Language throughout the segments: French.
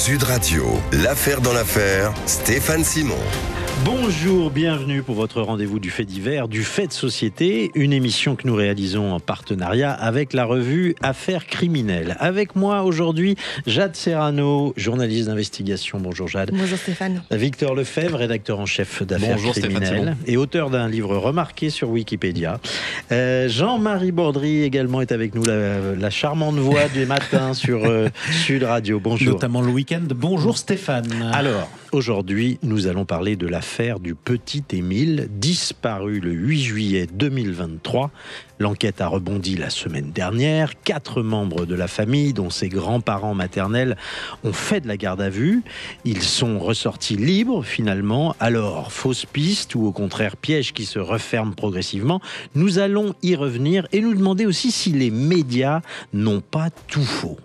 Sud Radio, l'affaire dans l'affaire, Stéphane Simon. Bonjour, bienvenue pour votre rendez-vous du fait divers, du fait de société, une émission que nous réalisons en partenariat avec la revue Affaires criminelles. Avec moi aujourd'hui, Jade Serrano, journaliste d'investigation. Bonjour Jade. Bonjour Stéphane. Victor Lefebvre, rédacteur en chef d'Affaires criminelles et auteur d'un livre remarqué sur Wikipédia. Jean-Marie Bordry également est avec nous, la charmante voix du matin sur Sud Radio. Bonjour. Notamment le week-end. Bonjour Stéphane. Alors, aujourd'hui, nous allons parler de l'affaire du petit Émile, disparu le 8 juillet 2023. L'enquête a rebondi la semaine dernière. 4 membres de la famille, dont ses grands-parents maternels, ont fait de la garde à vue. Ils sont ressortis libres, finalement. Alors, fausse piste ou au contraire piège qui se referme progressivement? Nous allons y revenir et nous demander aussi si les médias n'ont pas tout faux.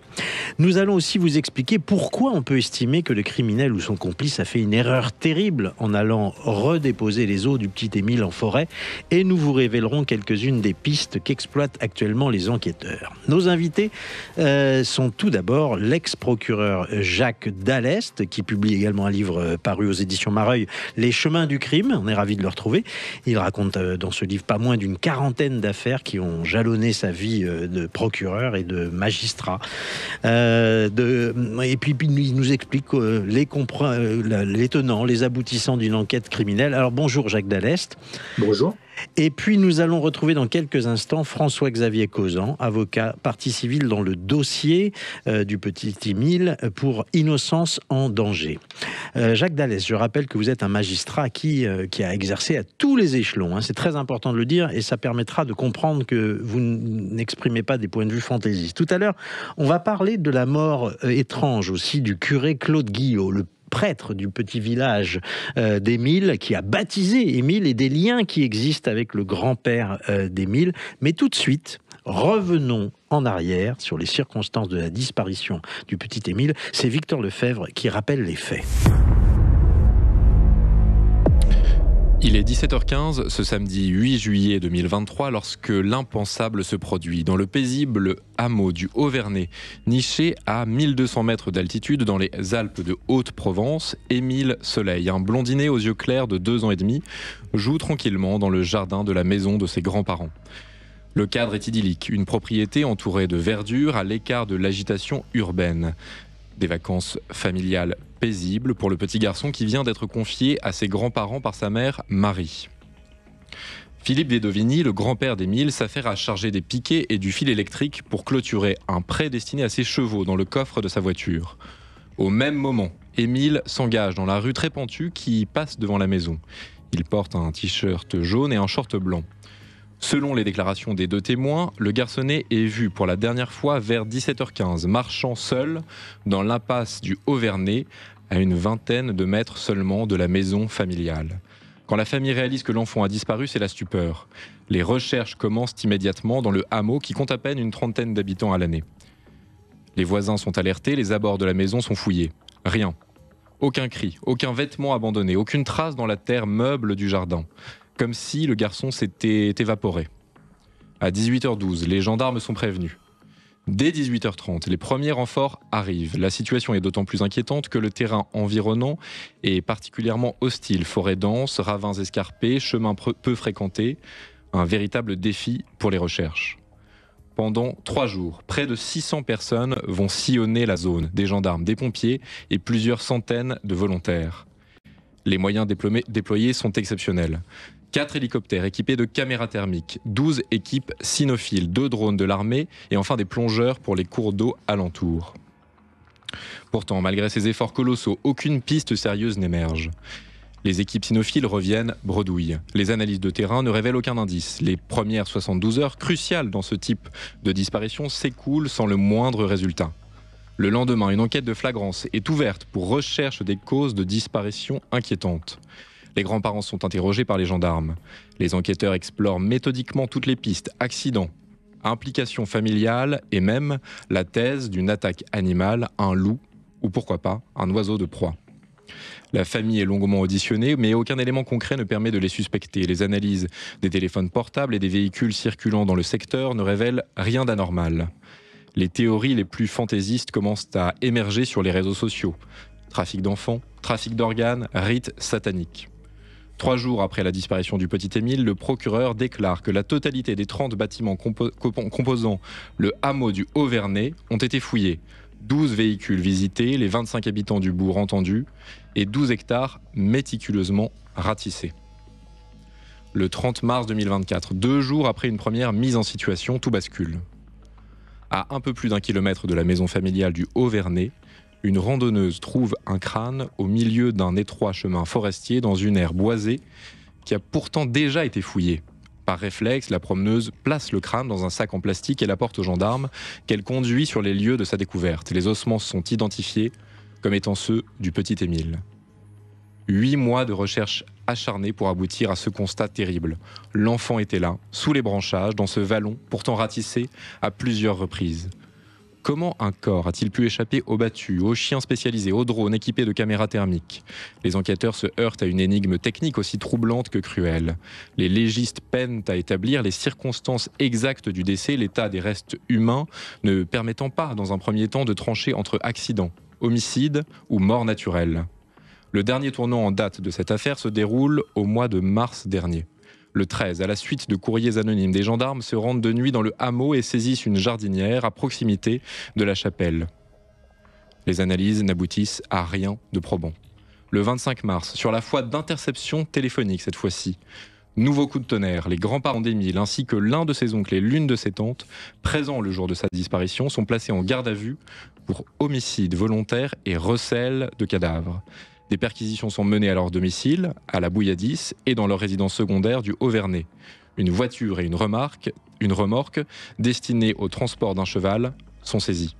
Nous allons aussi vous expliquer pourquoi on peut estimer que le criminel ou son complice a fait une erreur terrible en allant redéposer les os du petit Émile en forêt, et nous vous révélerons quelques-unes des pistes qu'exploitent actuellement les enquêteurs. Nos invités sont tout d'abord l'ex-procureur Jacques Dallest, qui publie également un livre paru aux éditions Mareuil, Les chemins du crime. On est ravis de le retrouver. Il raconte dans ce livre pas moins d'une 40aine d'affaires qui ont jalonné sa vie de procureur et de magistrat. Et puis il nous explique les tenants, les aboutissants d'une enquête criminelle. Alors bonjour Jacques Dallest. Bonjour. Et puis nous allons retrouver dans quelques instants François-Xavier Cauzan, avocat partie civile dans le dossier du petit Émile pour innocence en danger. Jacques Dallest, je rappelle que vous êtes un magistrat qui a exercé à tous les échelons. C'est très important de le dire et ça permettra de comprendre que vous n'exprimez pas des points de vue fantaisistes. Tout à l'heure, on va parler de la mort étrange aussi du curé Claude Guillot, le prêtre du petit village d'Émile, qui a baptisé Émile, et des liens qui existent avec le grand-père d'Émile. Mais tout de suite, revenons en arrière sur les circonstances de la disparition du petit Émile. C'est Victor Lefebvre qui rappelle les faits. Il est 17h15 ce samedi 8 juillet 2023 lorsque l'impensable se produit. Dans le paisible hameau du Haut-Vernay, niché à 1200 mètres d'altitude dans les Alpes de Haute-Provence, Émile Soleil, un blondinet aux yeux clairs de 2 ans et demi, joue tranquillement dans le jardin de la maison de ses grands-parents. Le cadre est idyllique, une propriété entourée de verdure à l'écart de l'agitation urbaine. Des vacances familiales paisibles pour le petit garçon qui vient d'être confié à ses grands-parents par sa mère Marie. Philippe Dedovigny, le grand-père d'Émile, s'affaire à charger des piquets et du fil électrique pour clôturer un prêt destiné à ses chevaux dans le coffre de sa voiture. Au même moment, Émile s'engage dans la rue très pentue qui passe devant la maison. Il porte un t-shirt jaune et un short blanc. Selon les déclarations des 2 témoins, le garçonnet est vu pour la dernière fois vers 17h15, marchant seul dans l'impasse du Haut-Vernay, à une vingtaine de mètres seulement de la maison familiale. Quand la famille réalise que l'enfant a disparu, c'est la stupeur. Les recherches commencent immédiatement dans le hameau qui compte à peine une 30aine d'habitants à l'année. Les voisins sont alertés, les abords de la maison sont fouillés. Rien. Aucun cri, aucun vêtement abandonné, aucune trace dans la terre meuble du jardin. Comme si le garçon s'était évaporé. À 18h12, les gendarmes sont prévenus. Dès 18h30, les premiers renforts arrivent. La situation est d'autant plus inquiétante que le terrain environnant est particulièrement hostile. Forêt dense, ravins escarpés, chemins peu fréquentés. Un véritable défi pour les recherches. Pendant 3 jours, près de 600 personnes vont sillonner la zone. Des gendarmes, des pompiers et plusieurs centaines de volontaires. Les moyens déployés sont exceptionnels. 4 hélicoptères équipés de caméras thermiques, 12 équipes cynophiles, 2 drones de l'armée et enfin des plongeurs pour les cours d'eau alentour. Pourtant, malgré ces efforts colossaux, aucune piste sérieuse n'émerge. Les équipes cynophiles reviennent bredouilles. Les analyses de terrain ne révèlent aucun indice. Les premières 72 heures, cruciales dans ce type de disparition, s'écoulent sans le moindre résultat. Le lendemain, une enquête de flagrance est ouverte pour recherche des causes de disparition inquiétantes. Les grands-parents sont interrogés par les gendarmes. Les enquêteurs explorent méthodiquement toutes les pistes, accidents, implications familiales et même la thèse d'une attaque animale, un loup ou pourquoi pas un oiseau de proie. La famille est longuement auditionnée, mais aucun élément concret ne permet de les suspecter. Les analyses des téléphones portables et des véhicules circulant dans le secteur ne révèlent rien d'anormal. Les théories les plus fantaisistes commencent à émerger sur les réseaux sociaux. Trafic d'enfants, trafic d'organes, rites sataniques. 3 jours après la disparition du petit Émile, le procureur déclare que la totalité des 30 bâtiments composant le hameau du Haut-Vernay ont été fouillés. 12 véhicules visités, les 25 habitants du bourg entendus et 12 hectares méticuleusement ratissés. Le 30 mars 2024, 2 jours après une première mise en situation, tout bascule. À un peu plus d'1 kilomètre de la maison familiale du Haut-Vernay, une randonneuse trouve un crâne au milieu d'un étroit chemin forestier dans une aire boisée qui a pourtant déjà été fouillée. Par réflexe, la promeneuse place le crâne dans un sac en plastique et l'apporte aux gendarmes qu'elle conduit sur les lieux de sa découverte. Les ossements sont identifiés comme étant ceux du petit Émile. 8 mois de recherche acharnée pour aboutir à ce constat terrible. L'enfant était là, sous les branchages, dans ce vallon, pourtant ratissé à plusieurs reprises. Comment un corps a-t-il pu échapper aux battues, aux chiens spécialisés, aux drones équipés de caméras thermiques? Les enquêteurs se heurtent à une énigme technique aussi troublante que cruelle. Les légistes peinent à établir les circonstances exactes du décès, l'état des restes humains ne permettant pas, dans un premier temps, de trancher entre accident, homicide ou mort naturelle. Le dernier tournant en date de cette affaire se déroule au mois de mars dernier. Le 13, à la suite de courriers anonymes, des gendarmes se rendent de nuit dans le hameau et saisissent une jardinière à proximité de la chapelle. Les analyses n'aboutissent à rien de probant. Le 25 mars, sur la foi d'interception téléphonique cette fois-ci, nouveau coup de tonnerre, les grands-parents d'Émile ainsi que l'un de ses oncles et l'une de ses tantes, présents le jour de sa disparition, sont placés en garde à vue pour homicide volontaire et recel de cadavres. Des perquisitions sont menées à leur domicile, à la Bouilladis et dans leur résidence secondaire du Haut-Vernay. Une voiture et une remorque destinées au transport d'un cheval sont saisies.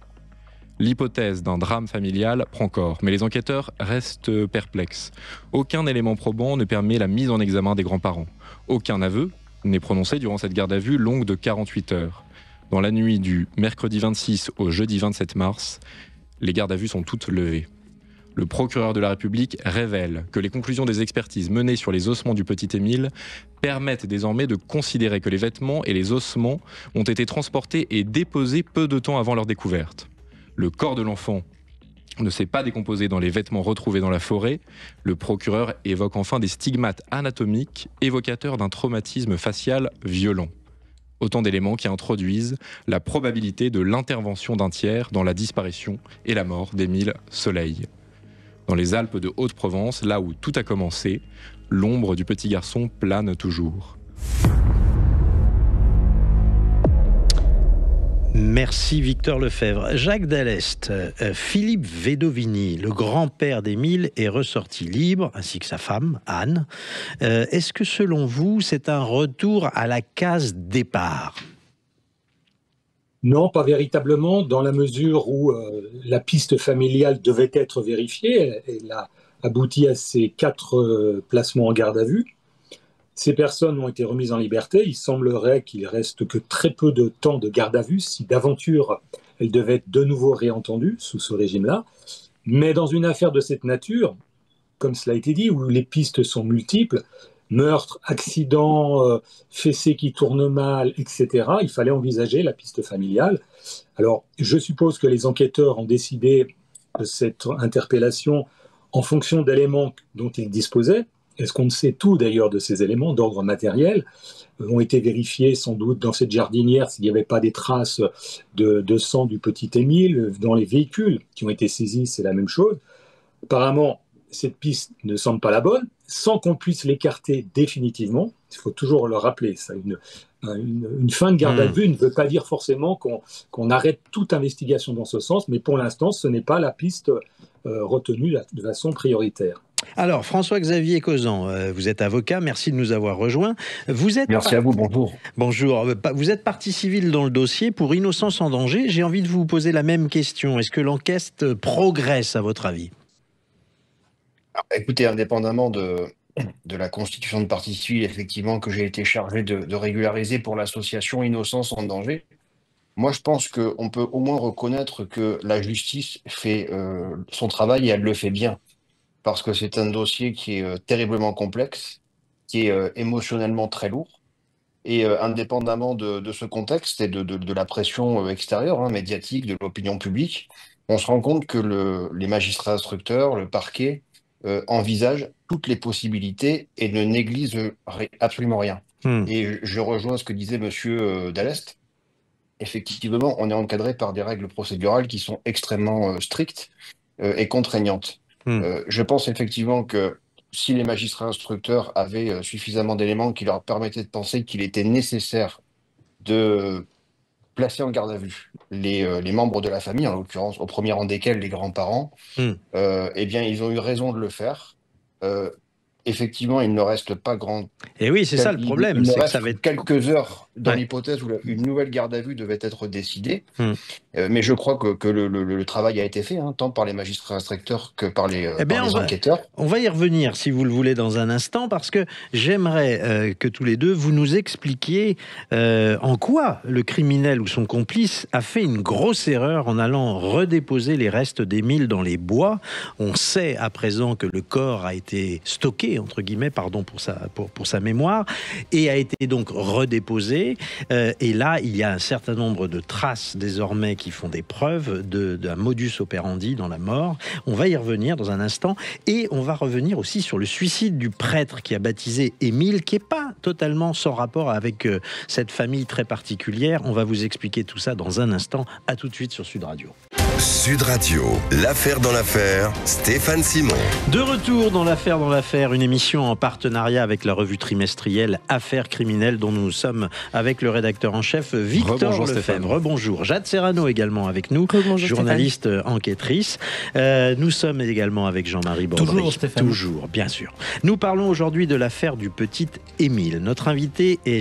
L'hypothèse d'un drame familial prend corps, mais les enquêteurs restent perplexes. Aucun élément probant ne permet la mise en examen des grands-parents. Aucun aveu n'est prononcé durant cette garde à vue longue de 48 heures. Dans la nuit du mercredi 26 au jeudi 27 mars, les gardes à vue sont toutes levées. Le procureur de la République révèle que les conclusions des expertises menées sur les ossements du petit Émile permettent désormais de considérer que les vêtements et les ossements ont été transportés et déposés peu de temps avant leur découverte. Le corps de l'enfant ne s'est pas décomposé dans les vêtements retrouvés dans la forêt. Le procureur évoque enfin des stigmates anatomiques évocateurs d'un traumatisme facial violent. Autant d'éléments qui introduisent la probabilité de l'intervention d'un tiers dans la disparition et la mort d'Émile Soleil. Dans les Alpes de Haute-Provence, là où tout a commencé, l'ombre du petit garçon plane toujours. Merci Victor Lefebvre. Jacques Dallest, Philippe Vedovini, le grand-père d'Émile, est ressorti libre, ainsi que sa femme, Anne. Est-ce que selon vous, c'est un retour à la case départ ? Non, pas véritablement, dans la mesure où la piste familiale devait être vérifiée. Elle a abouti à ces 4 placements en garde à vue. Ces personnes ont été remises en liberté. Il semblerait qu'il reste que très peu de temps de garde à vue, si d'aventure elles devaient être de nouveau réentendues sous ce régime-là. Mais dans une affaire de cette nature, comme cela a été dit, où les pistes sont multiples, meurtre, accident, fessée qui tourne mal, etc., il fallait envisager la piste familiale. Alors, je suppose que les enquêteurs ont décidé de cette interpellation en fonction d'éléments dont ils disposaient. Est-ce qu'on sait tout d'ailleurs de ces éléments d'ordre matériel? Ont été vérifiés sans doute dans cette jardinière s'il n'y avait pas des traces de sang du petit Émile. Dans les véhicules qui ont été saisis, c'est la même chose. Apparemment, cette piste ne semble pas la bonne, sans qu'on puisse l'écarter définitivement. Il faut toujours le rappeler, ça. Une fin de garde à vue ne veut pas dire forcément qu'on arrête toute investigation dans ce sens, mais pour l'instant, ce n'est pas la piste retenue de façon prioritaire. Alors, François-Xavier Causan, vous êtes avocat, merci de nous avoir rejoints. Merci à vous, bonjour. Bonjour, vous êtes partie civile dans le dossier pour innocence en danger. J'ai envie de vous poser la même question. Est-ce que l'enquête progresse, à votre avis ? Écoutez, indépendamment de la constitution de partie civile, effectivement, que j'ai été chargé de régulariser pour l'association Innocence en danger, moi je pense qu'on peut au moins reconnaître que la justice fait son travail et elle le fait bien. Parce que c'est un dossier qui est terriblement complexe, qui est émotionnellement très lourd. Et indépendamment de ce contexte et de la pression extérieure, hein, médiatique, de l'opinion publique, on se rend compte que les magistrats instructeurs, le parquet, envisagent toutes les possibilités et ne négligent absolument rien. Et je rejoins ce que disait Monsieur Dallest. Effectivement, on est encadré par des règles procédurales qui sont extrêmement strictes et contraignantes. Je pense effectivement que si les magistrats instructeurs avaient suffisamment d'éléments qui leur permettaient de penser qu'il était nécessaire de placer en garde à vue les membres de la famille, en l'occurrence au premier rang desquels les grands-parents, eh bien, ils ont eu raison de le faire. Effectivement, il ne reste pas grand... Et oui, c'est ça le problème. Il ne c'est que reste ça va être... quelques heures dans l'hypothèse où une nouvelle garde à vue devait être décidée. Mais je crois que le travail a été fait, hein, tant par les magistrats instructeurs que par les enquêteurs. On va y revenir, si vous le voulez, dans un instant, parce que j'aimerais que tous les deux, vous nous expliquiez en quoi le criminel ou son complice a fait une grosse erreur en allant redéposer les restes d'Émile dans les bois. On sait à présent que le corps a été stocké, entre guillemets, pardon pour sa mémoire, et a été donc redéposé. Et là, il y a un certain nombre de traces désormais qui font des preuves d'un modus operandi dans la mort. On va y revenir dans un instant, et on va revenir aussi sur le suicide du prêtre qui a baptisé Émile, qui n'est pas totalement sans rapport avec cette famille très particulière. On va vous expliquer tout ça dans un instant. À tout de suite sur Sud Radio. Sud Radio, l'affaire dans l'affaire, Stéphane Simon. De retour dans l'affaire dans l'affaire, une émission en partenariat avec la revue trimestrielle Affaires criminelles dont nous sommes avec le rédacteur en chef Victor Lefebvre. Rebonjour. Jade Serrano également avec nous, journaliste enquêtrice. Nous sommes également avec Jean-Marie Bordry. Toujours Stéphane. Toujours, bien sûr. Nous parlons aujourd'hui de l'affaire du petit Émile. Notre invité est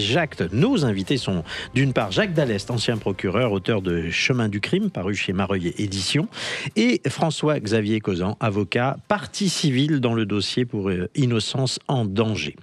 nos invités sont d'une part Jacques Dallest, ancien procureur, auteur de Chemin du crime, paru chez Mareuil Édition, et François-Xavier Causan, avocat, partie civile dans le dossier pour innocence en danger.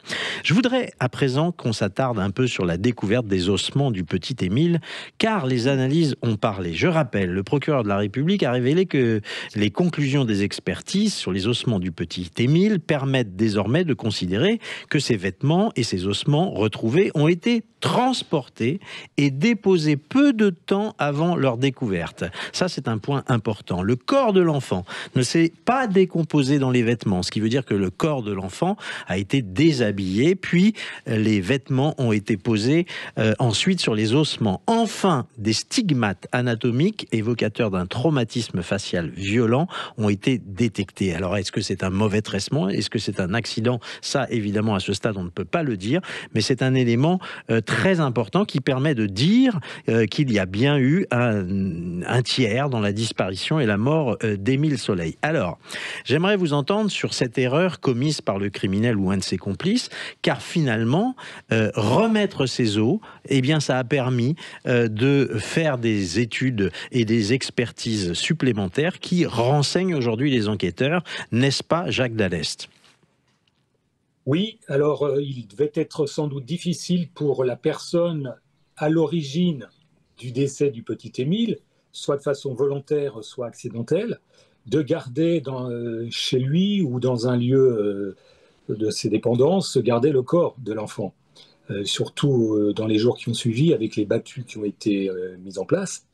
Je voudrais à présent qu'on s'attarde un peu sur la découverte des ossements du petit Émile, car les analyses ont parlé. Je rappelle, le procureur de la République a révélé que les conclusions des expertises sur les ossements du petit Émile permettent désormais de considérer que ces vêtements et ces ossements retrouvés ont été transportés et déposés peu de temps avant leur découverte. Ça, c'est un point important. Le corps de l'enfant ne s'est pas décomposé dans les vêtements, ce qui veut dire que le corps de l'enfant a été déshabillé, puis les vêtements ont été posés ensuite sur les ossements. Enfin, des stigmates anatomiques évocateurs d'un traumatisme facial violent ont été détectés. Alors, est-ce que c'est un mauvais traitement? Est-ce que c'est un accident? Ça, évidemment, à ce stade, on ne peut pas le dire, mais c'est un élément très important qui permet de dire qu'il y a bien eu un tiers dans la disparition et la mort d'Émile Soleil. Alors, j'aimerais vous entendre sur cette erreur commise par le criminel ou un de ses complices, car finalement, remettre ces os, eh bien, ça a permis de faire des études et des expertises supplémentaires qui renseignent aujourd'hui les enquêteurs. N'est-ce pas, Jacques Dallest? Oui, alors il devait être sans doute difficile pour la personne à l'origine du décès du petit Émile, soit de façon volontaire, soit accidentelle, de garder chez lui ou dans un lieu de ses dépendances, garder le corps de l'enfant. Surtout dans les jours qui ont suivi, avec les battues qui ont été mises en place.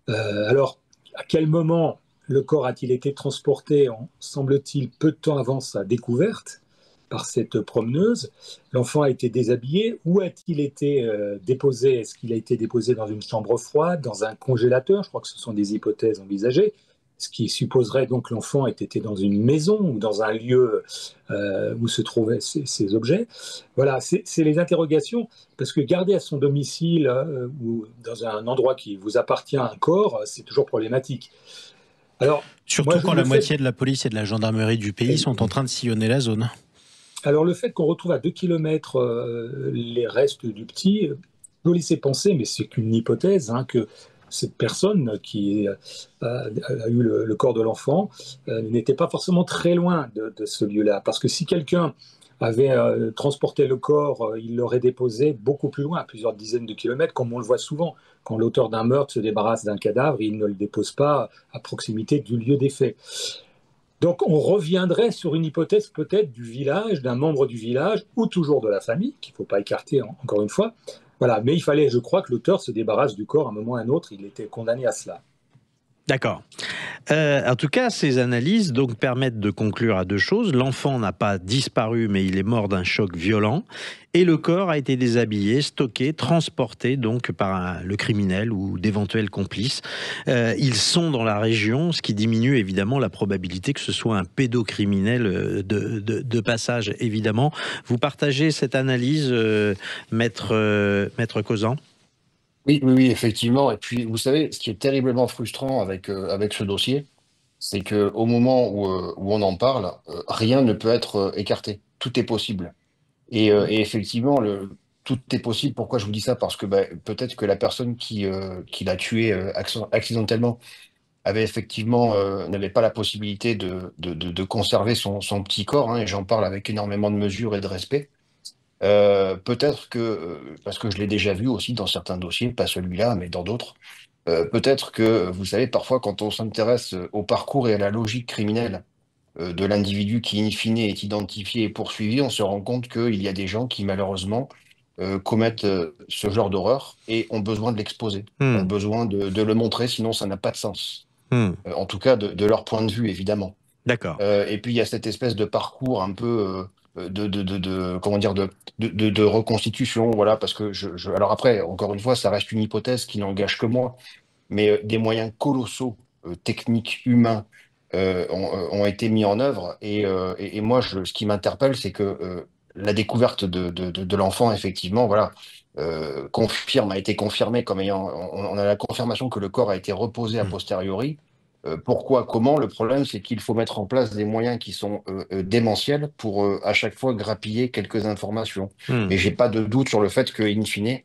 Alors, à quel moment le corps a-t-il été transporté, semble-t-il, peu de temps avant sa découverte par cette promeneuse? L'enfant a été déshabillé. Où a-t-il été déposé? Est-ce qu'il a été déposé dans une chambre froide, dans un congélateur? Je crois que ce sont des hypothèses envisagées. Ce qui supposerait donc que l'enfant ait été dans une maison ou dans un lieu où se trouvaient ces objets. Voilà, c'est les interrogations, parce que garder à son domicile ou dans un endroit qui vous appartient un corps, c'est toujours problématique. Alors, surtout quand la moitié de la police et de la gendarmerie du pays sont en train de sillonner la zone. Alors le fait qu'on retrouve à 2 km les restes du petit peut laisser penser, mais c'est qu'une hypothèse, que cette personne qui a eu le corps de l'enfant n'était pas forcément très loin de ce lieu-là. Parce que si quelqu'un avait transporté le corps, il l'aurait déposé beaucoup plus loin, à plusieurs dizaines de kilomètres, comme on le voit souvent. Quand l'auteur d'un meurtre se débarrasse d'un cadavre, il ne le dépose pas à proximité du lieu des faits. Donc on reviendrait sur une hypothèse peut-être du village, d'un membre du village, ou toujours de la famille, qu'il ne faut pas écarter encore une fois, Voilà, mais il fallait, je crois, que l'auteur se débarrasse du corps à un moment ou à un autre. Il était condamné à cela. D'accord. En tout cas, ces analyses donc permettent de conclure à deux choses. L'enfant n'a pas disparu, mais il est mort d'un choc violent. Et le corps a été déshabillé, stocké, transporté donc par le criminel ou d'éventuels complices. Ils sont dans la région, ce qui diminue évidemment la probabilité que ce soit un pédocriminel de passage, évidemment. Vous partagez cette analyse, maître Causant ? Oui, effectivement. Et puis, vous savez, ce qui est terriblement frustrant avec ce dossier, c'est qu'au moment où on en parle, rien ne peut être écarté. Tout est possible. Et effectivement, tout est possible. Pourquoi je vous dis ça? Parce que peut-être que la personne qui l'a tué accidentellement avait effectivement n'avait pas la possibilité de conserver son petit corps, hein, et j'en parle avec énormément de mesure et de respect. Peut-être que, parce que je l'ai déjà vu aussi dans certains dossiers, pas celui-là, mais dans d'autres, peut-être que, vous savez, parfois quand on s'intéresse au parcours et à la logique criminelle de l'individu qui, in fine, est identifié et poursuivi, on se rend compte qu'il y a des gens qui, malheureusement, commettent ce genre d'horreur et ont besoin de l'exposer, ont besoin de le montrer, sinon ça n'a pas de sens. En tout cas, de leur point de vue, évidemment. D'accord. Et puis il y a cette espèce de parcours un peu comment dire de reconstitution, voilà, parce que alors après, encore une fois, ça reste une hypothèse qui n'engage que moi, mais des moyens colossaux, techniques, humains, ont été mis en œuvre. Et moi, ce qui m'interpelle, c'est que la découverte de l'enfant, effectivement, voilà, a été confirmée comme ayant, on a la confirmation que le corps a été reposé a posteriori. Pourquoi, comment? Le problème, c'est qu'il faut mettre en place des moyens qui sont démentiels pour à chaque fois grappiller quelques informations. Mais j'ai pas de doute sur le fait que, in fine,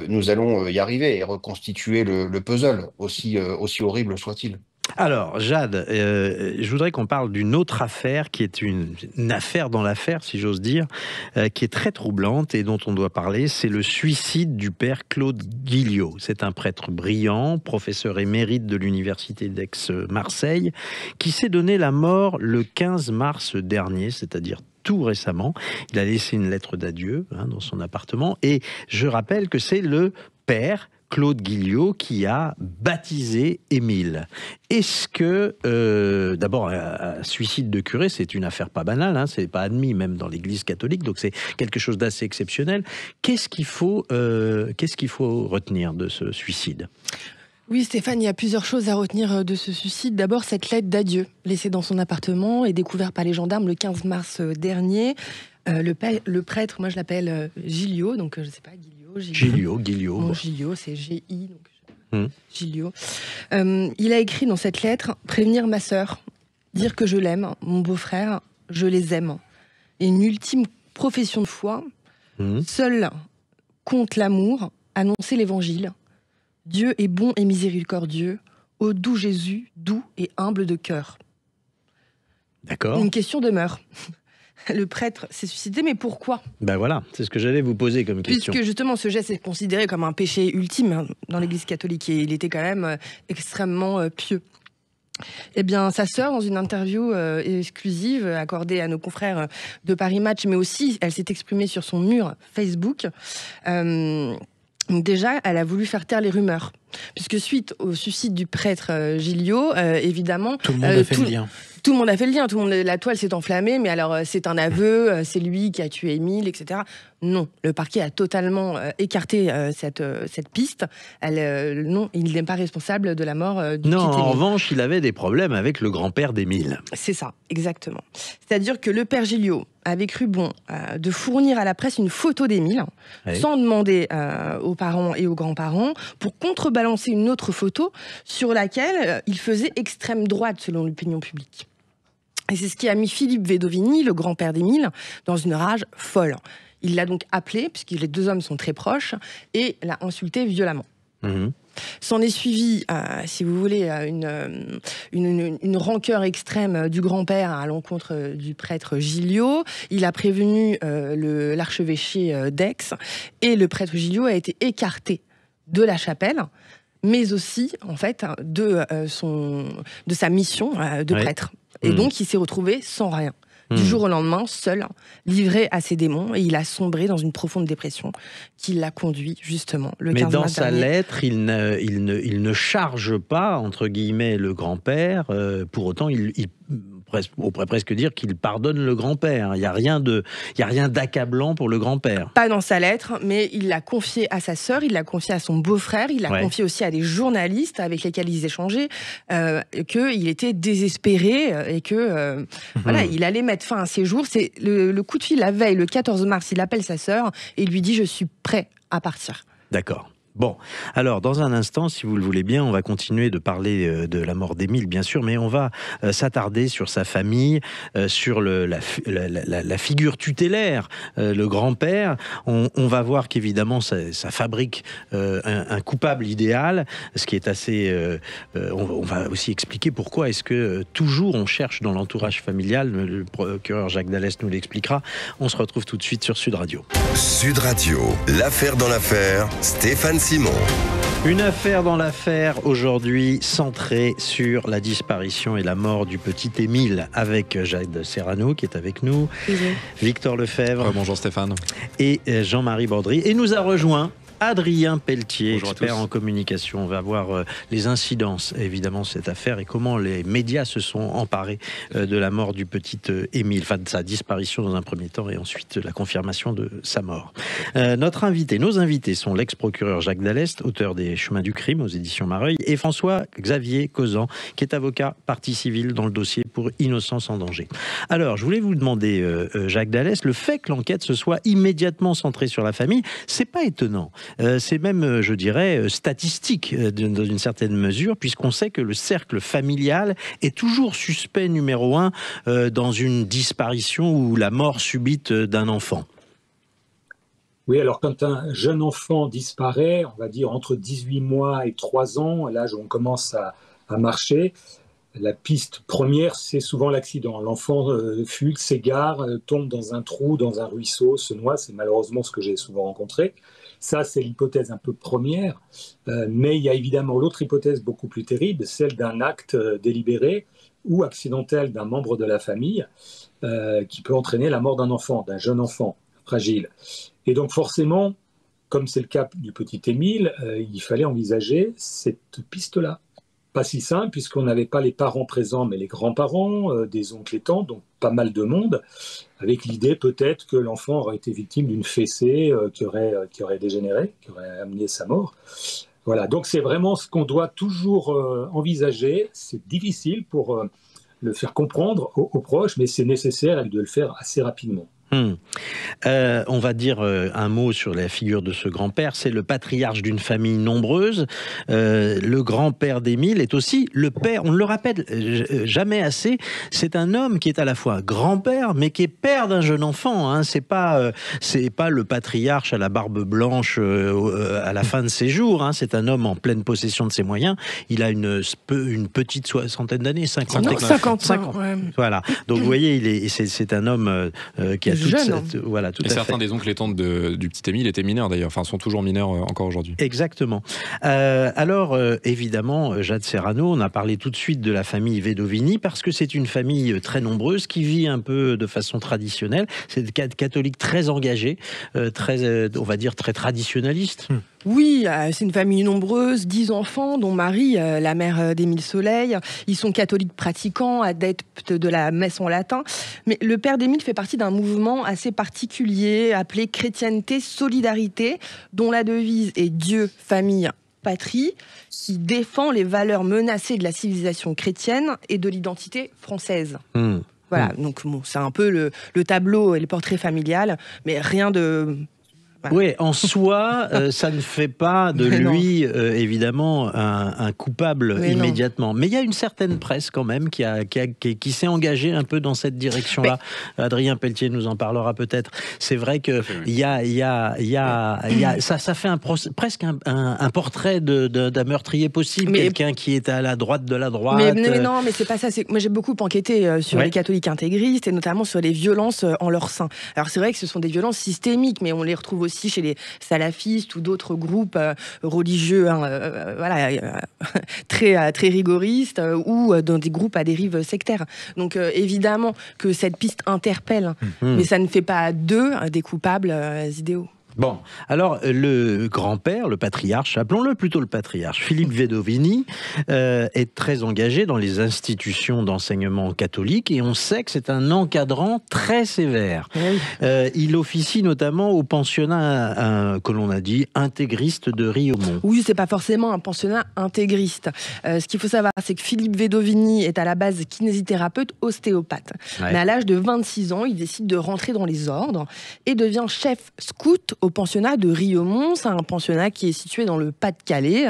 nous allons y arriver et reconstituer le puzzle, aussi horrible soit-il. Alors, Jade, je voudrais qu'on parle d'une autre affaire qui est une affaire dans l'affaire, si j'ose dire, qui est très troublante et dont on doit parler. C'est le suicide du père Claude Guilliot. C'est un prêtre brillant, professeur émérite de l'université d'Aix-Marseille, qui s'est donné la mort le 15 mars dernier, c'est-à-dire tout récemment. Il a laissé une lettre d'adieu dans son appartement. Et je rappelle que c'est le père Claude Guilliot qui a baptisé Émile. Est-ce que, d'abord, un suicide de curé, c'est une affaire pas banale, c'est pas admis même dans l'Église catholique, donc c'est quelque chose d'assez exceptionnel. Qu'est-ce qu'il faut retenir de ce suicide ? Oui, Stéphane, il y a plusieurs choses à retenir de ce suicide. D'abord, cette lettre d'adieu laissée dans son appartement et découverte par les gendarmes le 15 mars dernier. Le prêtre, moi je l'appelle Guilliot, donc je ne sais pas, Guilliot. Bon, Guilliot, c'est G-I, donc Guilliot. Il a écrit dans cette lettre « Prévenir ma sœur, dire que je l'aime, mon beau-frère, je les aime. » Et une ultime profession de foi, seul compte l'amour, annoncer l'évangile. Dieu est bon et miséricordieux, ô doux Jésus, doux et humble de cœur. D'accord. Une question demeure. Le prêtre s'est suicidé, mais pourquoi ? Ben voilà, c'est ce que j'allais vous poser comme question. Puisque justement ce geste est considéré comme un péché ultime dans l'Église catholique et il était quand même extrêmement pieux. Eh bien, sa sœur, dans une interview exclusive accordée à nos confrères de Paris Match, mais aussi elle s'est exprimée sur son mur Facebook. Donc déjà, elle a voulu faire taire les rumeurs. Puisque suite au suicide du prêtre Guilliot, évidemment... Tout le monde a fait le lien. Tout le monde a fait le lien, la toile s'est enflammée, mais alors c'est un aveu, c'est lui qui a tué Émile, etc. Non, le parquet a totalement écarté cette piste. Non, il n'est pas responsable de la mort du petit Émile. Non, en revanche, il avait des problèmes avec le grand-père d'Émile. C'est ça, exactement. C'est-à-dire que le père Guilliot avait cru bon de fournir à la presse une photo d'Émile, sans demander aux parents et aux grands-parents, pour contrebalancer une autre photo sur laquelle il faisait extrême droite selon l'opinion publique. Et c'est ce qui a mis Philippe Vedovini, le grand-père d'Émile, dans une rage folle. Il l'a donc appelé, puisque les deux hommes sont très proches, et l'a insulté violemment. S'en est suivi, si vous voulez, une rancœur extrême du grand-père à l'encontre du prêtre Guilliot. Il a prévenu l'archevêché d'Aix, et le prêtre Guilliot a été écarté de la chapelle, mais aussi, en fait, de sa mission de prêtre. Et donc, il s'est retrouvé sans rien. Du jour au lendemain, seul, livré à ses démons, et il a sombré dans une profonde dépression qui l'a conduit justement le 15 mars dernier. Mais dans sa lettre, il ne charge pas, entre guillemets, le grand-père. Pour autant, on pourrait presque dire qu'il pardonne le grand-père. Il n'y a rien d'accablant pour le grand-père. Pas dans sa lettre, mais il l'a confié à sa sœur, il l'a confié à son beau-frère, il l'a confié aussi à des journalistes avec lesquels ils échangeaient, qu'il était désespéré et que voilà, il allait mettre fin à ses jours. C'est le coup de fil la veille, le 14 mars, il appelle sa sœur et lui dit « Je suis prêt à partir ». D'accord. Bon, alors dans un instant, si vous le voulez bien, on va continuer de parler de la mort d'Émile, bien sûr, mais on va s'attarder sur sa famille, sur la figure tutélaire, le grand-père. On va voir qu'évidemment, ça fabrique un coupable idéal, ce qui est assez... on va aussi expliquer pourquoi est-ce que toujours on cherche dans l'entourage familial. Le procureur Jacques Dallès nous l'expliquera. On se retrouve tout de suite sur Sud Radio. Sud Radio, l'affaire dans l'affaire, Stéphane Simon. Une affaire dans l'affaire aujourd'hui centrée sur la disparition et la mort du petit Émile avec Jade Serrano qui est avec nous, Victor Lefebvre, bonjour Stéphane, et Jean-Marie Bordry. Et nous a rejoint Adrien Pelletier, expert en communication. On va voir les incidences, évidemment, de cette affaire et comment les médias se sont emparés de la mort du petit Émile, enfin de sa disparition dans un premier temps et ensuite la confirmation de sa mort. Nos invités sont l'ex-procureur Jacques Dallès, auteur des Chemins du crime aux éditions Mareuil, et François-Xavier Causan, qui est avocat partie civile dans le dossier pour innocence en danger. Alors, je voulais vous demander, Jacques Dallès, le fait que l'enquête se soit immédiatement centrée sur la famille, c'est pas étonnant. C'est même, je dirais, statistique dans une certaine mesure, puisqu'on sait que le cercle familial est toujours suspect numéro 1 dans une disparition ou la mort subite d'un enfant. Oui, alors quand un jeune enfant disparaît, on va dire entre 18 mois et 3 ans, l'âge où on commence à marcher, la piste première, c'est souvent l'accident. L'enfant fugue, s'égare, tombe dans un trou, dans un ruisseau, se noie. C'est malheureusement ce que j'ai souvent rencontré. Ça, c'est l'hypothèse un peu première. Mais il y a évidemment l'autre hypothèse beaucoup plus terrible, celle d'un acte délibéré ou accidentel d'un membre de la famille qui peut entraîner la mort d'un enfant, d'un jeune enfant fragile. Et donc forcément, comme c'est le cas du petit Émile, il fallait envisager cette piste-là. Pas si simple, puisqu'on n'avait pas les parents présents, mais les grands-parents, des oncles et tantes, donc pas mal de monde, avec l'idée peut-être que l'enfant aurait été victime d'une fessée qui aurait dégénéré, qui aurait amené sa mort. Voilà, donc c'est vraiment ce qu'on doit toujours envisager. C'est difficile pour le faire comprendre aux proches, mais c'est nécessaire de le faire assez rapidement. On va dire un mot sur la figure de ce grand-père. C'est le patriarche d'une famille nombreuse. Le grand-père d'Émile est aussi le père, on ne le rappelle jamais assez, c'est un homme qui est à la fois grand-père mais qui est père d'un jeune enfant, hein. C'est pas le patriarche à la barbe blanche à la fin de ses jours, hein. C'est un homme en pleine possession de ses moyens. Il a une petite soixantaine d'années, 50 ouais. Voilà, donc vous voyez, c'est un homme qui a jeune. Voilà, tout et à certains fait. des oncles et tantes du petit Émile étaient mineurs d'ailleurs, enfin sont toujours mineurs encore aujourd'hui. Exactement. Alors évidemment, Jade Serrano, on a parlé tout de suite de la famille Vedovini parce que c'est une famille très nombreuse qui vit un peu de façon traditionnelle. C'est des catholiques très engagés, on va dire très traditionnalistes. Oui, c'est une famille nombreuse, 10 enfants, dont Marie, la mère d'Émile Soleil. Ils sont catholiques pratiquants, adeptes de la messe en latin. Mais le père d'Émile fait partie d'un mouvement assez particulier appelé Chrétienté Solidarité, dont la devise est Dieu, famille, patrie, qui défend les valeurs menacées de la civilisation chrétienne et de l'identité française. Voilà, donc bon, c'est un peu le tableau et le portrait familial, mais rien de... Oui, en soi, ça ne fait pas de lui, évidemment, un coupable immédiatement. Mais il y a une certaine presse, quand même, qui s'est engagée un peu dans cette direction-là. Adrien Pelletier nous en parlera peut-être. C'est vrai que ça fait presque un portrait d'un meurtrier possible, quelqu'un qui est à la droite de la droite. Mais non, mais c'est pas ça. Moi, j'ai beaucoup enquêté sur les catholiques intégristes, et notamment sur les violences en leur sein. Alors, c'est vrai que ce sont des violences systémiques, mais on les retrouve aussi aussi chez les salafistes ou d'autres groupes religieux très rigoristes ou dans des groupes à dérive sectaire. Donc évidemment que cette piste interpelle, mais ça ne fait pas d'eux des coupables idéaux. Bon, alors le grand-père, le patriarche, appelons-le plutôt le patriarche, Philippe Vedovini, est très engagé dans les institutions d'enseignement catholique et on sait que c'est un encadrant très sévère. Oui. Il officie notamment au pensionnat, que l'on a dit, intégriste de Riomont. Oui, c'est pas forcément un pensionnat intégriste. Ce qu'il faut savoir, c'est que Philippe Vedovini est à la base kinésithérapeute ostéopathe. Ouais. Mais à l'âge de 26 ans, il décide de rentrer dans les ordres et devient chef scout au pensionnat de Riomont. C'est un pensionnat qui est situé dans le Pas-de-Calais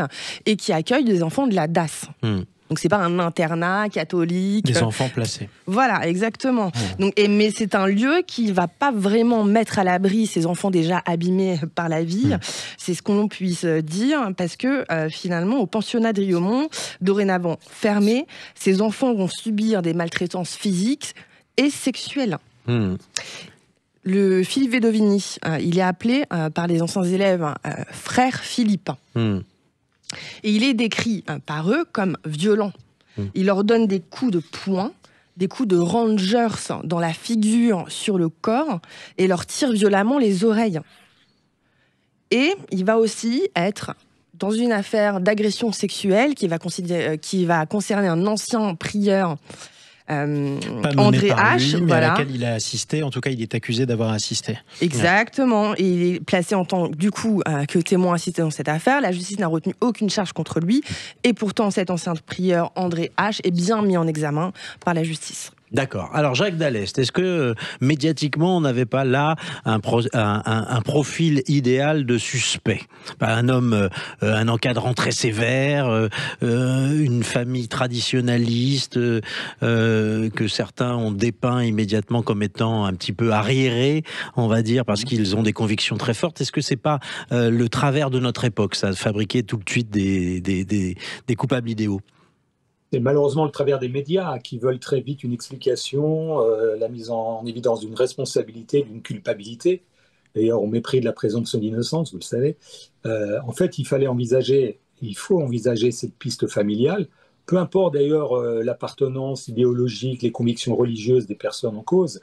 et qui accueille des enfants de la DAS. Donc c'est pas un internat catholique. Des enfants placés. Voilà, exactement. Donc, mais c'est un lieu qui va pas vraiment mettre à l'abri ces enfants déjà abîmés par la vie. C'est ce qu'on puisse dire, parce que finalement, au pensionnat de Riomont, dorénavant fermé, ces enfants vont subir des maltraitances physiques et sexuelles. Le Philippe Vedovini, il est appelé par les anciens élèves frère Philippe. Et il est décrit par eux comme violent. Il leur donne des coups de poing, des coups de rangers dans la figure, sur le corps, et leur tire violemment les oreilles. Et il va aussi être dans une affaire d'agression sexuelle qui va concerner un ancien prieur, André H, lui, mais à laquelle il a assisté. En tout cas, il est accusé d'avoir assisté. Exactement. Et il est placé en tant que témoin assisté dans cette affaire. La justice n'a retenu aucune charge contre lui. Et pourtant, cet ancien prieur, André H, est bien mis en examen par la justice. D'accord. Alors Jacques Dallest, est-ce que médiatiquement on n'avait pas là un profil idéal de suspect? Un homme, un encadrant très sévère, une famille traditionnaliste que certains ont dépeint immédiatement comme étant un petit peu arriérés, on va dire, parce qu'ils ont des convictions très fortes. Est-ce que c'est pas le travers de notre époque, ça, de fabriquer tout de suite des coupables idéaux? C'est malheureusement le travers des médias qui veulent très vite une explication, la mise en évidence d'une responsabilité, d'une culpabilité, d'ailleurs au mépris de la présomption d'innocence, vous le savez. En fait, il faut envisager cette piste familiale, peu importe d'ailleurs l'appartenance idéologique, les convictions religieuses des personnes en cause,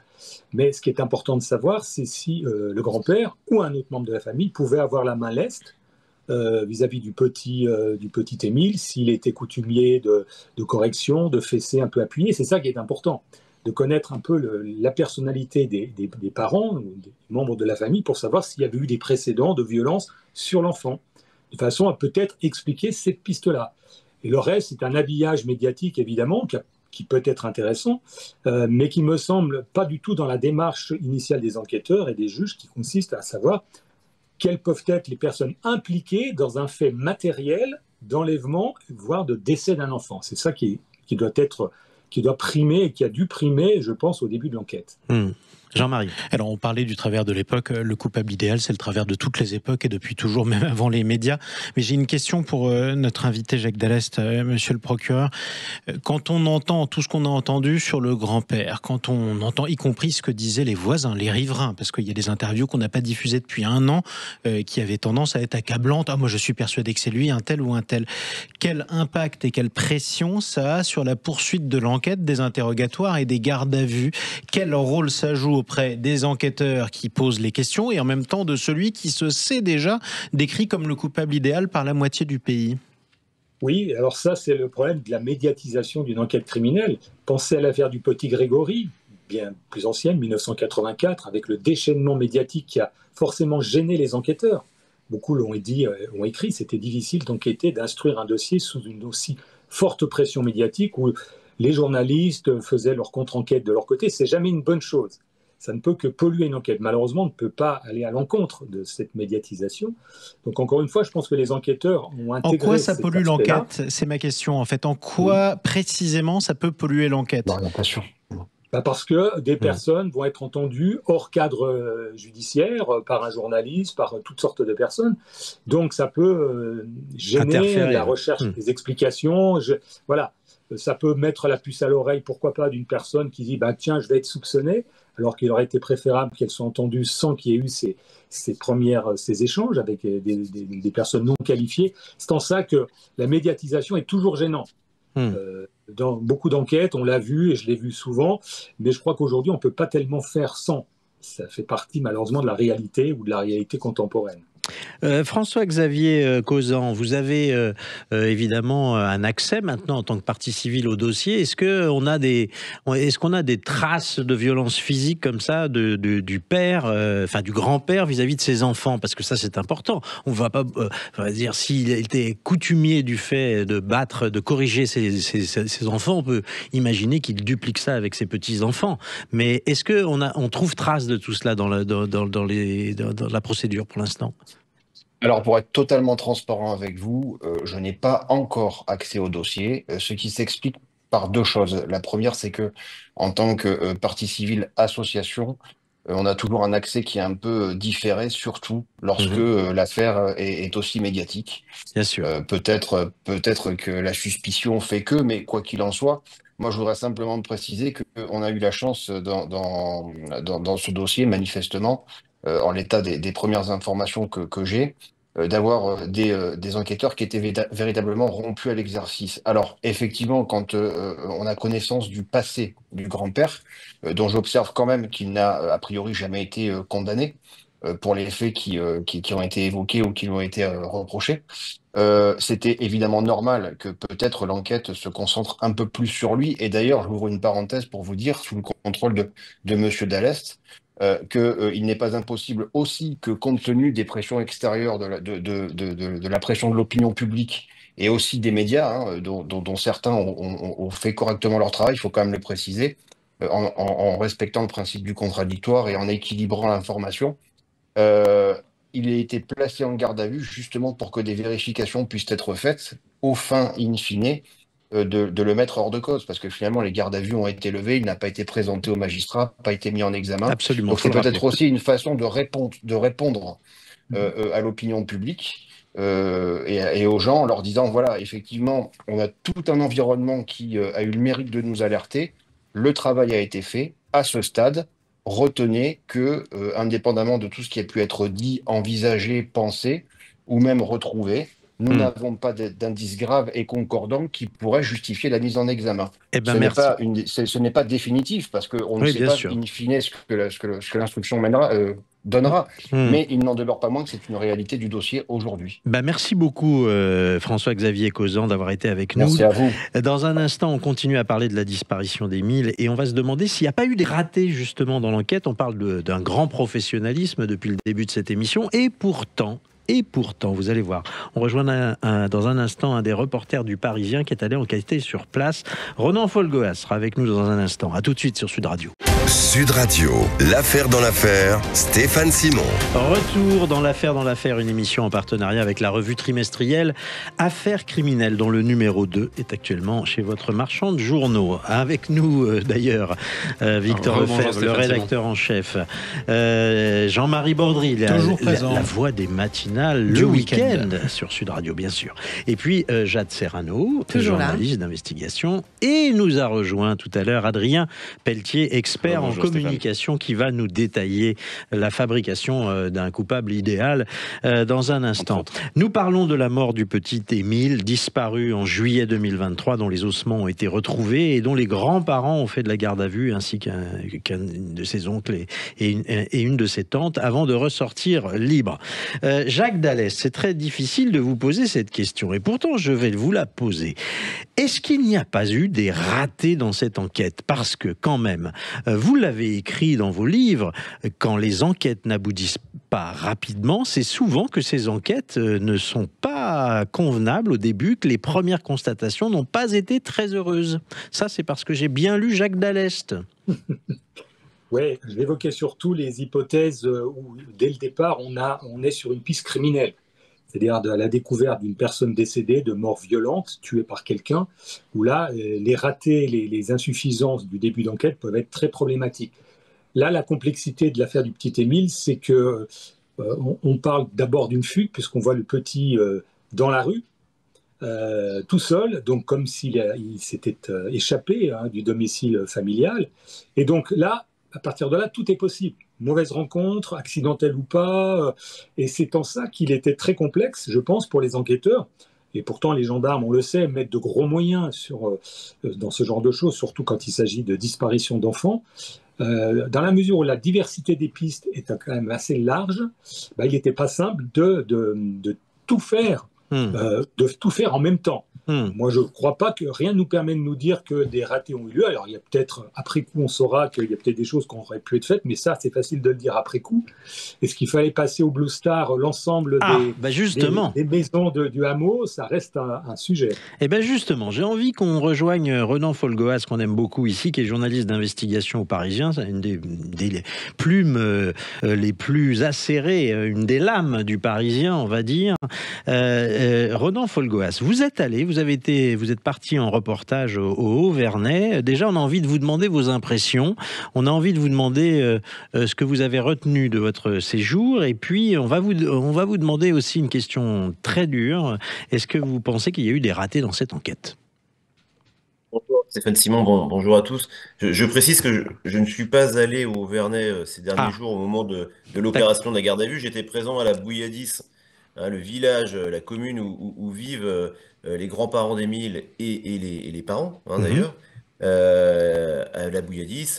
mais ce qui est important de savoir, c'est si le grand-père ou un autre membre de la famille pouvait avoir la main leste vis-à-vis du petit Émile, s'il était coutumier de correction, de fessées un peu appuyées. C'est ça qui est important, de connaître un peu la personnalité des parents, des membres de la famille, pour savoir s'il y avait eu des précédents de violence sur l'enfant, de façon à peut-être expliquer cette piste-là. Et le reste, c'est un habillage médiatique, évidemment, qui peut être intéressant, mais qui me semble pas du tout dans la démarche initiale des enquêteurs et des juges, qui consiste à savoir quelles peuvent être les personnes impliquées dans un fait matériel d'enlèvement, voire de décès d'un enfant. C'est ça qui doit primer et qui a dû primer, je pense, au début de l'enquête. Jean-Marie. Alors, on parlait du travers de l'époque. Le coupable idéal, c'est le travers de toutes les époques et depuis toujours, même avant les médias. Mais j'ai une question pour notre invité Jacques Dallest, monsieur le procureur. Quand on entend tout ce qu'on a entendu sur le grand-père, quand on entend y compris ce que disaient les voisins, les riverains, parce qu'il y a des interviews qu'on n'a pas diffusées depuis 1 an, qui avaient tendance à être accablantes. Ah, moi, je suis persuadé que c'est lui, un tel ou un tel. Quel impact et quelle pression ça a sur la poursuite de l'enquête, des interrogatoires et des gardes à vue? Quel rôle ça joue auprès des enquêteurs qui posent les questions et en même temps de celui qui se sait déjà décrit comme le coupable idéal par la moitié du pays? Oui, alors ça, c'est le problème de la médiatisation d'une enquête criminelle. Pensez à l'affaire du petit Grégory, bien plus ancienne, 1984, avec le déchaînement médiatique qui a forcément gêné les enquêteurs. Beaucoup l'ont écrit, c'était difficile d'enquêter, d'instruire un dossier sous une aussi forte pression médiatique où les journalistes faisaient leur contre-enquête de leur côté. C'est jamais une bonne chose. Ça ne peut que polluer une enquête. Malheureusement, on ne peut pas aller à l'encontre de cette médiatisation. Donc, encore une fois, je pense que les enquêteurs ont intégré. En quoi ça pollue l'enquête? C'est ma question, en fait. En quoi, précisément, ça peut polluer l'enquête? L'orientation. Parce que des personnes vont être entendues hors cadre judiciaire par un journaliste, par toutes sortes de personnes. Donc, ça peut gêner la recherche des explications. Voilà. Ça peut mettre la puce à l'oreille, pourquoi pas, d'une personne qui dit tiens, je vais être soupçonné. alors qu'il aurait été préférable qu'elles soient entendues sans qu'il y ait eu ces échanges avec des personnes non qualifiées. C'est en ça que la médiatisation est toujours gênante. Dans beaucoup d'enquêtes, on l'a vu et je l'ai vu souvent, mais je crois qu'aujourd'hui, on ne peut pas tellement faire sans. Ça fait partie malheureusement de la réalité ou de la réalité contemporaine. François-Xavier Cauzan, vous avez évidemment un accès maintenant en tant que partie civile au dossier. Est-ce qu'on a des traces de violence physique comme ça du père, enfin du grand-père vis-à-vis de ses enfants? Parce que ça, c'est important. On ne va pas dire s'il était coutumier du fait de battre, de corriger ses enfants, on peut imaginer qu'il duplique ça avec ses petits-enfants. Mais est-ce qu'on trouve trace de tout cela dans la procédure pour l'instant? Alors, pour être totalement transparent avec vous, je n'ai pas encore accès au dossier, ce qui s'explique par deux choses. La première, c'est que en tant que partie civile association, on a toujours un accès qui est un peu différé, surtout lorsque l'affaire est aussi médiatique. Bien sûr. Peut-être que la suspicion fait que, mais quoi qu'il en soit, moi, je voudrais simplement préciser qu'on a eu la chance dans ce dossier, manifestement, en l'état des premières informations que j'ai, d'avoir des enquêteurs qui étaient véritablement rompus à l'exercice. Alors, effectivement, quand on a connaissance du passé du grand-père, dont j'observe quand même qu'il n'a a priori jamais été condamné pour les faits qui ont été évoqués ou qui lui ont été reprochés, c'était évidemment normal que peut-être l'enquête se concentre un peu plus sur lui. Et d'ailleurs, j'ouvre une parenthèse pour vous dire, sous le contrôle de Monsieur Dallest, qu'il n'est pas impossible aussi que, compte tenu des pressions extérieures, de la pression de l'opinion publique et aussi des médias, hein, dont certains ont fait correctement leur travail, il faut quand même le préciser, en respectant le principe du contradictoire et en équilibrant l'information, il a été placé en garde à vue justement pour que des vérifications puissent être faites, aux fins, in fine, de le mettre hors de cause, parce que finalement les gardes à vue ont été levés, il n'a pas été présenté au magistrat, pas été mis en examen. Absolument. Donc c'est peut-être aussi une façon de répondre à l'opinion publique et aux gens en leur disant, voilà, effectivement, on a tout un environnement qui a eu le mérite de nous alerter, le travail a été fait, à ce stade, retenez que, indépendamment de tout ce qui a pu être dit, envisagé, pensé, ou même retrouvé, nous n'avons pas d'indices graves et concordants qui pourraient justifier la mise en examen. Eh ben, merci. Ce n'est pas définitif, parce qu'on ne sait pas, in fine, ce que l'instruction donnera, mais il n'en demeure pas moins que c'est une réalité du dossier aujourd'hui. Merci beaucoup François-Xavier Cauzan d'avoir été avec nous. Merci à vous. Dans un instant, on continue à parler de la disparition d'Émile et on va se demander s'il n'y a pas eu des ratés justement dans l'enquête. On parle d'un grand professionnalisme depuis le début de cette émission et pourtant, vous allez voir, on rejoint dans un instant un des reporters du Parisien qui est allé enquêter sur place. Ronan Folgoas sera avec nous dans un instant. À tout de suite sur Sud Radio. Sud Radio, l'affaire dans l'affaire, Stéphane Simon. Retour dans l'affaire, une émission en partenariat avec la revue trimestrielle Affaires criminelles, dont le numéro 2 est actuellement chez votre marchand de journaux. Avec nous d'ailleurs Victor Lefebvre, le rédacteur en chef, Jean-Marie Baudry, la voix des matinales le week-end sur Sud Radio bien sûr. Et puis Jade Serrano, journaliste d'investigation, et nous a rejoint tout à l'heure Adrien Pelletier, expert en communication, qui va nous détailler la fabrication d'un coupable idéal dans un instant. Nous parlons de la mort du petit Émile, disparu en juillet 2023, dont les ossements ont été retrouvés et dont les grands-parents ont fait de la garde à vue, ainsi qu'un de ses oncles et une de ses tantes, avant de ressortir libre. Jacques Dallest, c'est très difficile de vous poser cette question, et pourtant je vais vous la poser. Est-ce qu'il n'y a pas eu des ratés dans cette enquête? Parce que quand même, vous l'avez écrit dans vos livres, quand les enquêtes n'aboutissent pas rapidement, c'est souvent que ces enquêtes ne sont pas convenables au début, que les premières constatations n'ont pas été très heureuses. Ça, c'est parce que j'ai bien lu Jacques Dallest. Oui, je l'évoquais surtout les hypothèses où, dès le départ, on est sur une piste criminelle. C'est-à-dire de la découverte d'une personne décédée de mort violente, tuée par quelqu'un, où là, les ratés, les insuffisances du début d'enquête peuvent être très problématiques. Là, la complexité de l'affaire du petit Émile, c'est que on parle d'abord d'une fuite, puisqu'on voit le petit dans la rue, tout seul, donc comme s'il s'était échappé du domicile familial. Et donc là, à partir de là, tout est possible. Mauvaise rencontre, accidentelle ou pas. Et c'est en ça qu'il était très complexe, je pense, pour les enquêteurs. Et pourtant, les gendarmes, on le sait, mettent de gros moyens dans ce genre de choses, surtout quand il s'agit de disparition d'enfants. Dans la mesure où la diversité des pistes est quand même assez large, il n'était pas simple de tout faire, de tout faire en même temps. Moi, je ne crois pas que rien ne nous permet de nous dire que des ratés ont eu lieu. Alors, il y a peut-être, après coup, on saura qu'il y a peut-être des choses qui auraient pu être faites, mais ça, c'est facile de le dire après coup. Est-ce qu'il fallait passer au Blue Star l'ensemble des maisons du hameau? Ça reste un sujet. Eh bien, justement, j'ai envie qu'on rejoigne Renan Folgoas, qu'on aime beaucoup ici, qui est journaliste d'investigation au Parisien. C'est une des plumes les plus acérées, une des lames du Parisien, on va dire. Renan Folgoas, vous êtes parti en reportage au Haut-Vernay. Déjà, on a envie de vous demander vos impressions. On a envie de vous demander ce que vous avez retenu de votre séjour. Et puis, on va vous demander aussi une question très dure. Est-ce que vous pensez qu'il y a eu des ratés dans cette enquête? Bonjour Stéphane Simon, bonjour à tous. Je précise que je ne suis pas allé au Vernay ces derniers jours au moment de l'opération de la garde à vue. J'étais présent à la Bouilladis, le village, la commune où vivent les grands-parents d'Émile et les parents, d'ailleurs, à la Bouilladis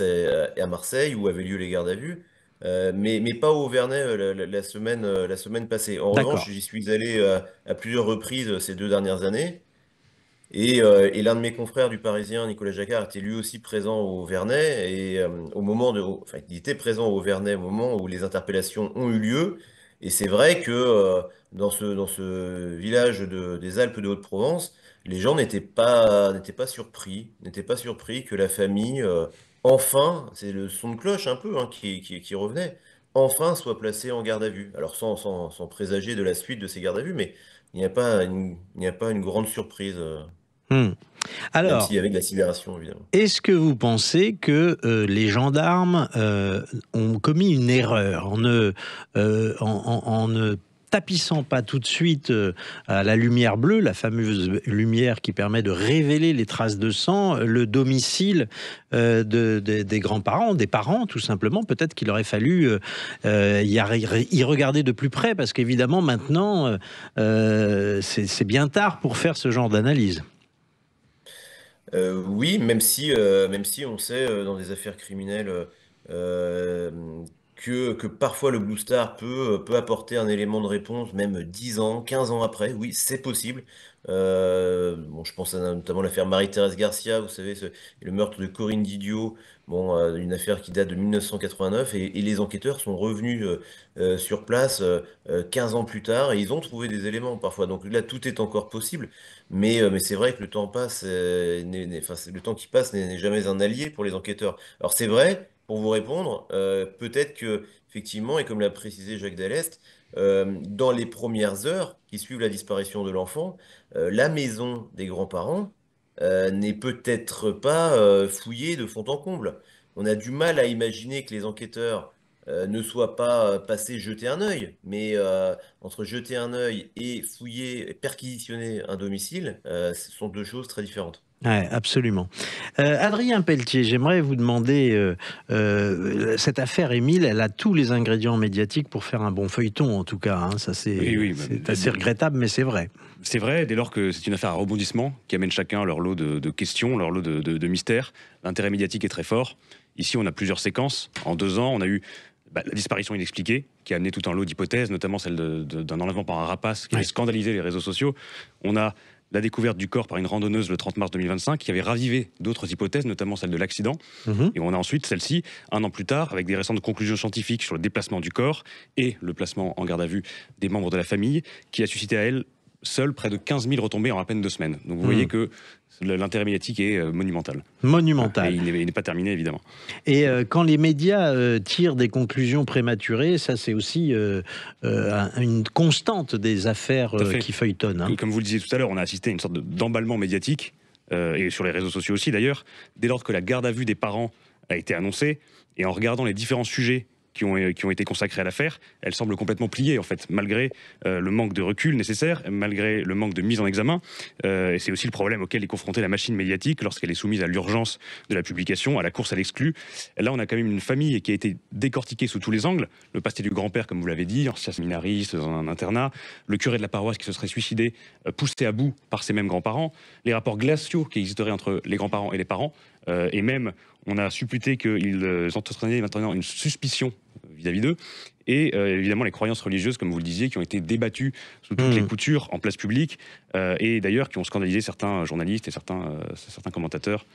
et à Marseille où avaient lieu les gardes à vue, mais pas au Vernay la semaine passée. En revanche, j'y suis allé à plusieurs reprises ces 2 dernières années. Et l'un de mes confrères du Parisien, Nicolas Jacquard, était lui aussi présent au Vernay. Et il était présent au Vernay au moment où les interpellations ont eu lieu. Et c'est vrai que dans ce village des Alpes de Haute-Provence, les gens n'étaient pas surpris que la famille, enfin, c'est le son de cloche un peu qui revenait, enfin soit placée en garde à vue. Alors sans présager de la suite de ces gardes à vue, mais il n'y a pas une grande surprise. Alors, même s'il y avait de la sidération, évidemment. Est-ce que vous pensez que les gendarmes ont commis une erreur en ne tapissant pas tout de suite à la lumière bleue, la fameuse lumière qui permet de révéler les traces de sang, le domicile des grands-parents, des parents tout simplement? Peut-être qu'il aurait fallu y regarder de plus près, parce qu'évidemment maintenant c'est bien tard pour faire ce genre d'analyse. Oui, même si on sait dans des affaires criminelles que parfois le Blue Star peut apporter un élément de réponse, même 10 ans, 15 ans après. Oui, c'est possible. Je pense à notamment l'affaire Marie-Thérèse Garcia, vous savez, le meurtre de Corinne Didio, une affaire qui date de 1989, et les enquêteurs sont revenus sur place 15 ans plus tard, et ils ont trouvé des éléments parfois. Donc là, tout est encore possible, mais c'est vrai que le temps passe, le temps qui passe n'est jamais un allié pour les enquêteurs. Alors c'est vrai. Pour vous répondre, peut-être que, effectivement, et comme l'a précisé Jacques Dallest, dans les premières heures qui suivent la disparition de l'enfant, la maison des grands-parents n'est peut-être pas fouillée de fond en comble. On a du mal à imaginer que les enquêteurs ne soient pas passés jeter un œil, mais entre jeter un œil et fouiller, et perquisitionner un domicile, ce sont 2 choses très différentes. Ouais, absolument. Adrien Pelletier, j'aimerais vous demander, cette affaire Émile, elle a tous les ingrédients médiatiques pour faire un bon feuilleton, en tout cas. Hein. Ça, c'est assez regrettable, mais c'est vrai. C'est vrai, dès lors que c'est une affaire à rebondissement qui amène chacun leur lot de questions, leur lot de mystères. L'intérêt médiatique est très fort. Ici, on a plusieurs séquences. En 2 ans, on a eu la disparition inexpliquée, qui a amené tout un lot d'hypothèses, notamment celle d'un enlèvement par un rapace qui a scandalisé les réseaux sociaux. On a la découverte du corps par une randonneuse le 30 mars 2025 qui avait ravivé d'autres hypothèses, notamment celle de l'accident. Et on a ensuite celle-ci, 1 an plus tard, avec des récentes conclusions scientifiques sur le déplacement du corps et le placement en garde à vue des membres de la famille, qui a suscité à elle seule près de 15 000 retombées en à peine 2 semaines. Donc vous voyez que l'intérêt médiatique est monumental. Monumental. Et il n'est pas terminé, évidemment. Et quand les médias tirent des conclusions prématurées, ça c'est aussi une constante des affaires qui feuilletonnent. Hein. Comme vous le disiez tout à l'heure, on a assisté à une sorte d'emballement médiatique, et sur les réseaux sociaux aussi d'ailleurs, dès lors que la garde à vue des parents a été annoncée, et en regardant les différents sujets qui ont été consacrées à l'affaire, elles semblent complètement pliées, en fait, malgré le manque de recul nécessaire, malgré le manque de mise en examen. Et c'est aussi le problème auquel est confrontée la machine médiatique lorsqu'elle est soumise à l'urgence de la publication, à la course à l'exclu. Là, on a quand même une famille qui a été décortiquée sous tous les angles. Le pasteur du grand-père, comme vous l'avez dit, ancien séminariste dans un internat, le curé de la paroisse qui se serait suicidé, poussé à bout par ses mêmes grands-parents, les rapports glaciaux qui existeraient entre les grands-parents et les parents, et même on a supputé qu'ils entraînaient maintenant une suspicion vis-à-vis d'eux, et évidemment les croyances religieuses, comme vous le disiez, qui ont été débattues sous toutes les coutures en place publique, et d'ailleurs qui ont scandalisé certains journalistes et certains commentateurs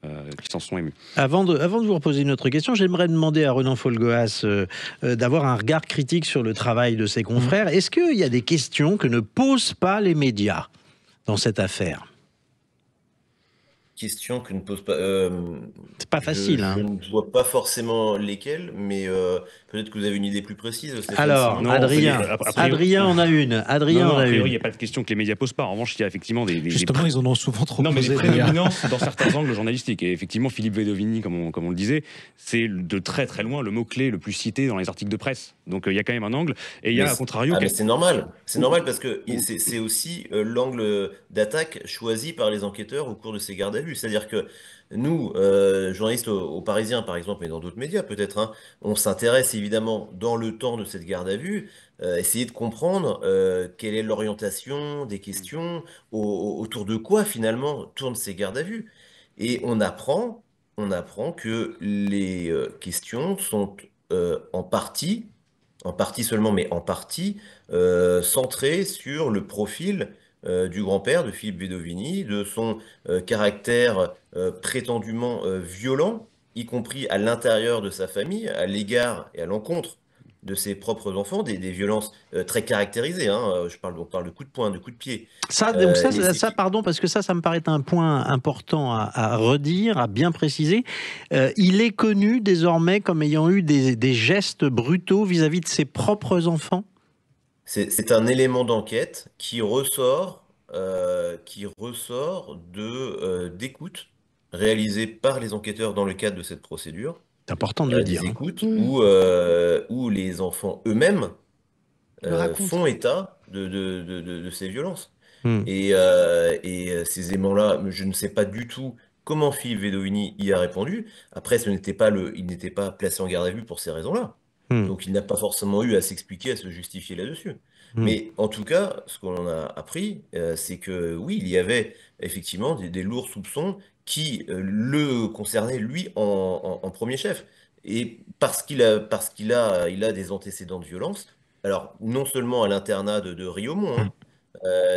qui s'en sont émus. Avant de vous reposer une autre question, j'aimerais demander à Renan Folgoas d'avoir un regard critique sur le travail de ses confrères. Est-ce qu'il y a des questions que ne posent pas les médias dans cette affaire? Question que ne pose pas. C'est pas facile. Je ne vois pas forcément lesquelles, mais peut-être que vous avez une idée plus précise. Alors, Non, Adrien en a une. A priori, il n'y a pas de question que les médias posent pas. En revanche, il y a effectivement Justement, ils en ont souvent trop mais posé. des prédominances dans certains angles journalistiques. Et effectivement, Philippe Vedovini, comme on le disait, c'est de très très loin le mot-clé le plus cité dans les articles de presse. Donc il y a quand même un angle. Et il y a, à contrario... mais c'est normal. C'est normal parce que c'est aussi l'angle d'attaque choisi par les enquêteurs au cours de ces gardes à vue. C'est-à-dire que nous, journalistes au Parisien, par exemple, et dans d'autres médias peut-être, hein, on s'intéresse évidemment dans le temps de cette garde à vue, essayer de comprendre quelle est l'orientation des questions, autour de quoi finalement tournent ces gardes à vue. Et on apprend que les questions sont en partie seulement, mais en partie, centrées sur le profil du grand-père de Philippe Vedovini, de son caractère prétendument violent, y compris à l'intérieur de sa famille, à l'égard et à l'encontre de ses propres enfants, des violences très caractérisées. Hein, on parle de coups de poing, de coups de pied. Pardon, parce que ça me paraît un point important à redire, à bien préciser. Il est connu désormais comme ayant eu des gestes brutaux vis-à-vis de ses propres enfants. C'est un élément d'enquête qui ressort d'écoutes réalisées par les enquêteurs dans le cadre de cette procédure. C'est important de le dire. Des écoutes où les enfants eux-mêmes font état de ces violences. Et ces éléments-là, je ne sais pas du tout comment Philippe Vedovini y a répondu. Après, il n'était pas placé en garde à vue pour ces raisons-là. Donc il n'a pas forcément eu à s'expliquer, à se justifier là-dessus. Mais en tout cas, ce qu'on a appris, c'est que oui, il y avait effectivement des lourds soupçons qui le concernaient lui en premier chef. Et parce qu'il a des antécédents de violence, alors non seulement à l'internat de Riaumont, hein,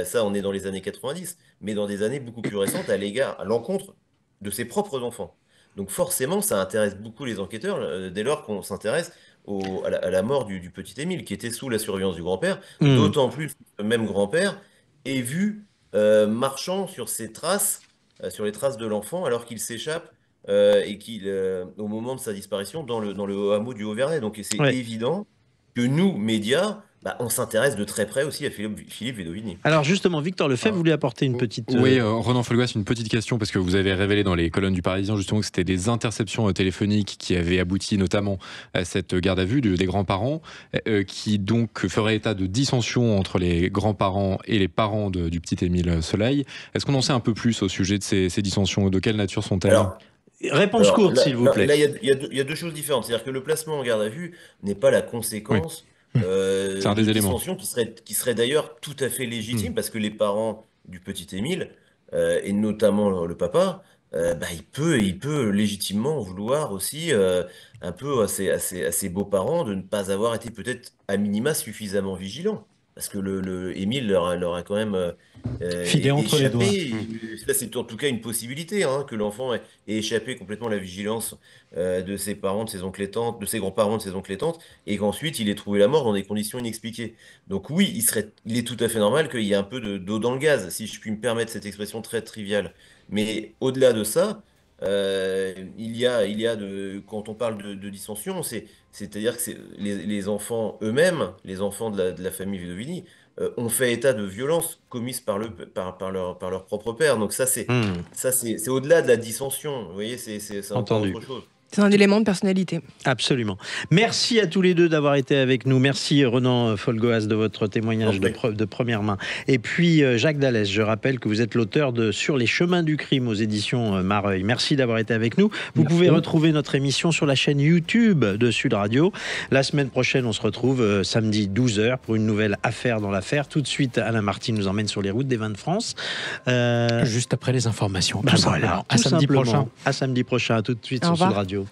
ça on est dans les années 90, mais dans des années beaucoup plus récentes à l'encontre de ses propres enfants. Donc forcément, ça intéresse beaucoup les enquêteurs dès lors qu'on s'intéresse à la mort du petit Émile, qui était sous la surveillance du grand-père, d'autant plus que le même grand-père est vu marchant sur ses traces, sur les traces de l'enfant, alors qu'il s'échappe et au moment de sa disparition dans le hameau du Haut-Vernay. Donc c'est évident que nous, médias, on s'intéresse de très près aussi à Philippe Vedovini. Alors justement, Victor Lefebvre voulait apporter une petite... Oui, Renan Folgoas, une petite question, parce que vous avez révélé dans les colonnes du Parisien justement que c'était des interceptions téléphoniques qui avaient abouti notamment à cette garde à vue des grands-parents, qui donc ferait état de dissensions entre les grands-parents et les parents du petit Émile Soleil. Est-ce qu'on en sait un peu plus au sujet de ces dissensions? De quelle nature sont-elles? Réponse courte, s'il vous plaît. Là, il y a deux choses différentes. C'est-à-dire que le placement en garde à vue n'est pas la conséquence... c'est un des éléments qui serait d'ailleurs tout à fait légitime parce que les parents du petit Émile et notamment le papa, il peut légitimement vouloir aussi un peu à ses beaux-parents de ne pas avoir été peut-être à minima suffisamment vigilants. Parce que le Émile leur a quand même filé entre les doigts. Là, c'est en tout cas une possibilité, hein, que l'enfant ait échappé complètement à la vigilance de ses parents, de ses oncles et tantes, de ses grands-parents, de ses oncles et tantes, et qu'ensuite il ait trouvé la mort dans des conditions inexpliquées. Donc oui, il est tout à fait normal qu'il y ait un peu d'eau dans le gaz, si je puis me permettre cette expression très triviale. Mais au-delà de ça, quand on parle de dissension, c'est-à-dire que les enfants eux-mêmes, les enfants de la famille Vedovini, ont fait état de violences commises par leur propre père. Donc ça, c'est au-delà de la dissension. Vous voyez, c'est encore autre chose. C'est un élément de personnalité. Absolument. Merci à tous les deux d'avoir été avec nous. Merci Renan Folgoas de votre témoignage de première main. Et puis Jacques Dallès, je rappelle que vous êtes l'auteur de Sur les chemins du crime aux éditions Mareuil. Merci d'avoir été avec nous. Vous pouvez retrouver notre émission sur la chaîne YouTube de Sud Radio. La semaine prochaine, on se retrouve samedi 12h pour une nouvelle affaire dans l'affaire. Tout de suite, Alain Marty nous emmène sur les routes des vins de France. Juste après les informations. Voilà, à samedi prochain. À tout de suite sur Sud Radio.